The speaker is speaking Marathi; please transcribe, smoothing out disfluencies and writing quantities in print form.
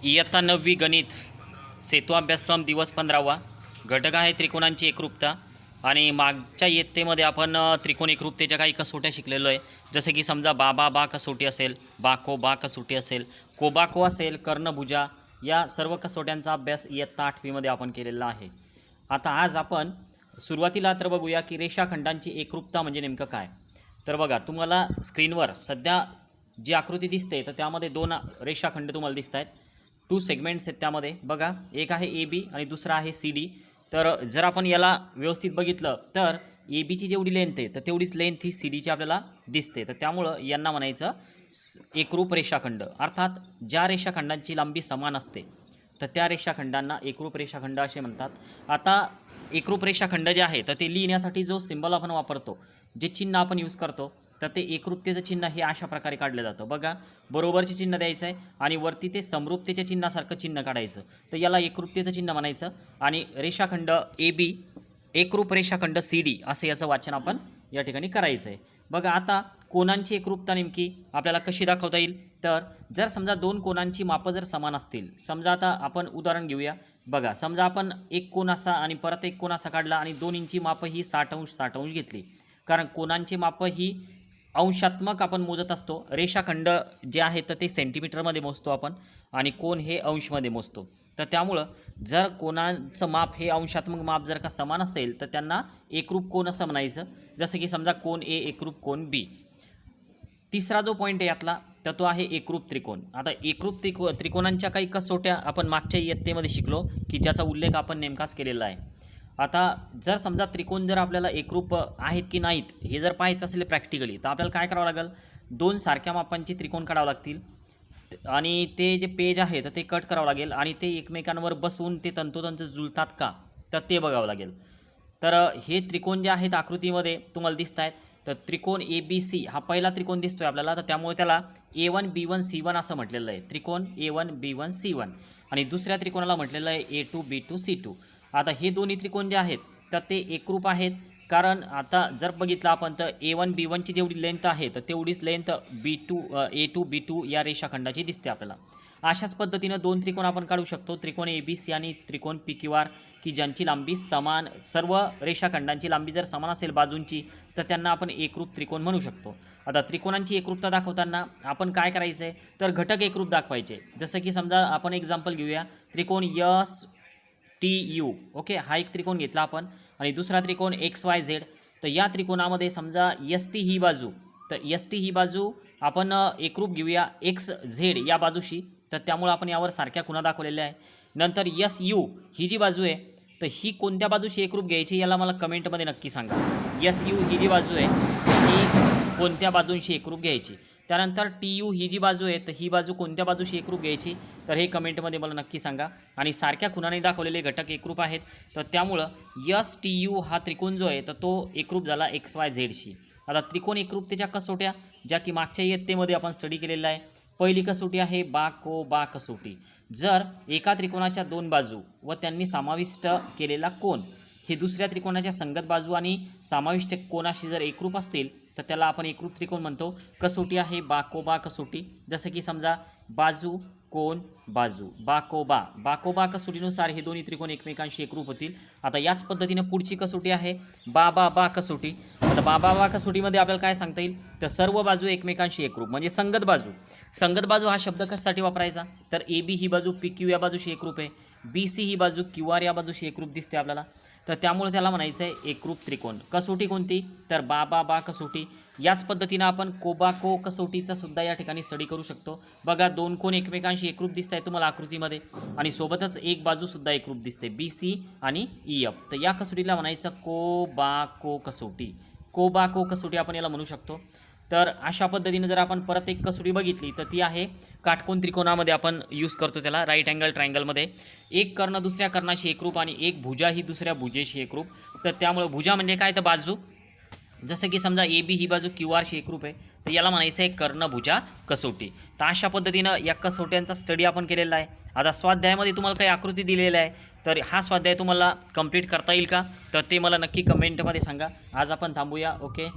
इयत्ता 9वी गणित सेतू अभ्यासक्रम दिवस 15वा. घटक आहे त्रिकोणांची एकरूपता. आणि मागच्या इयत्तेमध्ये आपण त्रिकोण एकरूपतेच्या काही कसोट्या शिकलेलो आहे. जसे की समजा बा कसोटी असेल, बा कसोटी असेल, को असेल, कर्णभुजा, या सर्व कसोट्यांचा अभ्यास इयत्ता 8वीमध्ये आपण केलेला आहे. आता आज आपण सुरुवातीला तर बघूया की रेषाखंडांची एकरूपता म्हणजे नेमकं काय. तर बघा, तुम्हाला स्क्रीनवर सध्या जी आकृती दिसते तर त्यामध्ये दोन रेषाखंड तुम्हाला दिसत आहेत. 2 सेगमेंट्स आहेत त्यामध्ये. बघा, एक आहे AB आणि दुसरा आहे CD. तर जर आपण याला व्यवस्थित बघितलं तर ABची जेवढी लेंथ आहे तर तेवढीच लेंथ ही CDची आपल्याला दिसते. तर त्यामुळं यांना म्हणायचं एकरूप रेषाखंड. अर्थात ज्या रेषाखंडांची लांबी समान असते तर त्या रेषाखंडांना एकरूप रेषाखंड असे म्हणतात. आता एकरूप रेषाखंड जे आहे तर ते लिहिण्यासाठी जो सिंबल आपण वापरतो, जे चिन्ह आपण यूज करतो, तर ते एकरूपतेचं चिन्ह हे अशा प्रकारे काढलं जातं. बघा, बरोबरचे चिन्ह द्यायचं आहे आणि वरती ते समरूपतेच्या चिन्हासारखं चिन्ह काढायचं. तर याला एकरूपतेचं चिन्ह म्हणायचं. आणि रेषाखंड AB एकरूप रेषाखंड CD असं याचं वाचन आपण या ठिकाणी करायचं आहे. बघा, आता कोणांची एकरूपता नेमकी आपल्याला कशी दाखवता येईल. तर जर समजा दोन कोणांची मापं जर समान असतील, समजा आता आपण उदाहरण घेऊया. बघा, समजा आपण एक कोन असा आणि परत एक कोन असा काढला आणि दोन्हींची मापं ही 60° घेतली. कारण कोणांची मापं ही अंशात्मक आपण मोजत असतो. रेषाखंड जे आहे तर ते सेंटीमीटरमध्ये मोजतो आपण आणि कोन हे अंशमध्ये मोजतो. तर त्यामुळं जर कोणाचं माप हे अंशात्मक माप जर का समान असेल तर त्यांना एकरूप कोन असं म्हणायचं. जसं की समजा कोन A एकरूप कोन B. तिसरा जो पॉईंट आहे यातला तर तो आहे एकरूप त्रिकोण. आता एकरूप त्रिकोणांच्या काही कसोट्या आपण मागच्या इयत्तेमध्ये शिकलो की ज्याचा उल्लेख आपण नेमकाच केलेला आहे. आता जर समजा त्रिकोण जर आपल्याला एकरूप आहेत की नाहीत हे जर पाहायचं असेल प्रॅक्टिकली, तर आपल्याला काय करावं लागेल, दोन सारख्या मापांचे त्रिकोण काढावं लागतील आणि ते जे पेज आहे तर ते कट करावं लागेल आणि ते एकमेकांवर बसून ते तंतोतंत जुळतात का तर ते बघावं लागेल. तर हे त्रिकोण जे आहेत आकृतीमध्ये तुम्हाला दिसत आहेत. तर त्रिकोण ABC हा पहिला त्रिकोण दिसतोय आपल्याला. तर त्यामुळे त्याला A1 B1 C1 असं म्हटलेलं आहे. त्रिकोण A1 B1 C1. आणि दुसऱ्या त्रिकोणाला म्हटलेलं आहे A2 B2 C2. आता हे दोन्ही त्रिकोण जे आहेत तर ते एकरूप आहेत. कारण आता जर बघितलं आपण तर A1 B1ची जेवढी लेंथ आहे तर तेवढीच लेंथ A2 B2 या रेषाखंडाची दिसते आपल्याला. अशाच पद्धतीनं दोन त्रिकोण आपण काढू शकतो, त्रिकोण ABC आणि त्रिकोण PQR, की ज्यांची लांबी समान, सर्व रेषाखंडांची लांबी जर समान असेल बाजूंची तर त्यांना आपण एकरूप त्रिकोण म्हणू शकतो. आता त्रिकोणांची एकरूपता दाखवताना आपण काय करायचं आहे तर घटक एकरूप दाखवायचे. जसं की समजा आपण एक्झाम्पल घेऊया, त्रिकोण STU. ओके, हा एक त्रिकोण घेतला आपण आणि दुसरा त्रिकोण XYZ. तर या त्रिकोणामध्ये समजा ST ही बाजू, तर ST ही बाजू आपण एकरूप घेऊया XZ या बाजूशी. तर त्यामुळे आपण यावर सारख्या खुणा दाखवलेल्या आहे. नंतर SU ही जी बाजू आहे तर ही कोणत्या बाजूशी एकरूप घ्यायची याला मला कमेंटमध्ये नक्की सांगा. SU ही जी बाजू आहे ही कोणत्या बाजूंशी एकरूप घ्यायची. त्यानंतर TU ही जी बाजू आहे तर ही बाजू कोणत्या बाजूशी एकरूप घ्यायची तर हे कमेंटमध्ये मला नक्की सांगा. आणि सारख्या खुणाने दाखवलेले घटक एकरूप आहेत. तर त्यामुळं STU हा त्रिकोण जो आहे तर तो एकरूप झाला XYZशी. आता त्रिकोण एकरूपतेच्या कसोट्या ज्या की मागच्या इयत्तेमध्ये आपण स्टडी केलेला आहे. पहिली कसोटी आहे बा कसोटी. जर एका त्रिकोणाच्या दोन बाजू व त्यांनी समाविष्ट केलेला कोन हे दुसऱ्या त्रिकोणाच्या संगत बाजू आणि समाविष्ट कोनाशी जर एकरूप असतील तर त्याला आपण एकरूप त्रिकोण म्हणतो. कसोटी आहे बा कसोटी. जसं की समजा बाजू कोन बाजू, बाकोबा कसोटीनुसार हे दोन्ही त्रिकोण एकमेकांशी एकरूप होतील. आता याच पद्धतीने पुढची कसोटी आहे बा कसोटी. आता बा कसोटीमध्ये आपल्याला काय सांगता येईल तर सर्व बाजू एकमेकांशी एकरूप म्हणजे संगत बाजू. संगत बाजू हा शब्द कशासाठी वापरायचा तर AB ही बाजू PQ या बाजूशी एकरूप आहे, BC ही बाजू QR या बाजूशी एकरूप दिसते आपल्याला. तर त्यामुळे त्याला म्हणायचं आहे एकरूप त्रिकोण. कसोटी कोणती तर बा कसोटी. याच पद्धतीनं आपण को कसोटीचा सुद्धा या ठिकाणी स्टडी करू शकतो. बघा, दोन कोण एकमेकांशी एकरूप दिसत आहे तुम्हाला आकृतीमध्ये आणि सोबतच एक बाजूसुद्धा एकरूप दिसते BC आणि EF. तर या कसोटीला म्हणायचं को कसोटी. को कसोटी आपण याला म्हणू शकतो. तर अशा पद्धतीने जर आपण परत एक कसोटी बघितली तर ती आहे काटकोन त्रिकोणामध्ये आपण यूज करतो त्याला, राईट अँगल ट्रायंगलमध्ये. एक कर्ण दुसऱ्या कर्णाशी एकरूप आणि एक भुजा ही दुसऱ्या भुजेशी एकरूप. तर त्यामुळे भुजा म्हणजे काय तर बाजू. जसं की समजा AB ही बाजू QRशी एकरूप आहे तर याला म्हणायचं आहे कर्णभुजा कसोटी. तर अशा पद्धतीनं या कसोट्यांचा स्टडी आपण केलेला आहे. आता स्वाध्यायामध्ये तुम्हाला काही आकृती दिलेल्या आहे तर हा स्वाध्याय तुम्हाला कंप्लीट करता येईल का तर ते मला नक्की कमेंटमध्ये सांगा. आज आपण थांबूया. ओके.